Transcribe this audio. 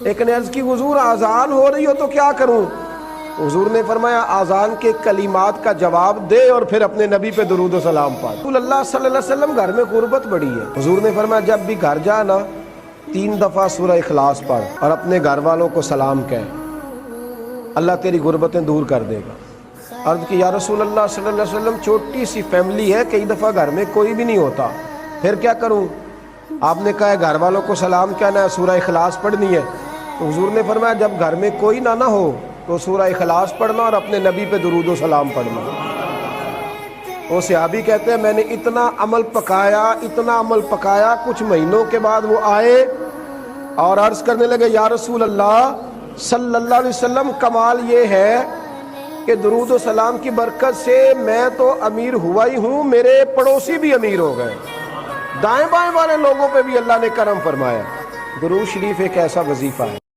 ایک نے عرض کی حضور آذان ہو رہی ہو تو کیا کروں؟ حضور نے فرمایا آذان کے کلمات کا جواب دے اور پھر اپنے نبی پہ درود و سلام پڑھ۔ رسول اللہ صلی اللہ علیہ وسلم گھر میں غربت بڑی ہے، حضور نے فرمایا جب بھی گھر جا نا 3 دفعہ سورہ اخلاص پڑھ اور اپنے گھر والوں کو سلام کہہ، اللہ تیری غربتیں دور کر دے گا۔ عرض کی یا رسول اللہ صلی اللہ علیہ وسلم چھوٹی سی فیملی ہے، کئی دفعہ گھر میں کوئی بھی نہیں ہوتا، پھر کیا کروں؟ آپ نے کہا ہے گھر والوں کو سلام کہنا ہے، سورہ اخلاص پڑھنی ہے۔ تو حضور نے فرمایا جب گھر میں کوئی نہ ہو تو سورہ اخلاص پڑھنا اور اپنے نبی پہ درود و سلام پڑھنا۔ وہ صحابی کہتے ہیں میں نے اتنا عمل پکایا، کچھ مہینوں کے بعد وہ آئے اور عرض کرنے لگے یا رسول اللہ صلی اللہ علیہ وسلم کمال یہ ہے کہ درود و سلام کی برکت سے میں تو امیر ہوا ہی ہوں، میرے پڑوسی بھی امیر ہو گئے، دائیں بائیں والے لوگوں پہ بھی اللہ نے کرم فرمایا۔ درود شریف ایک ایسا وظیفہ ہے۔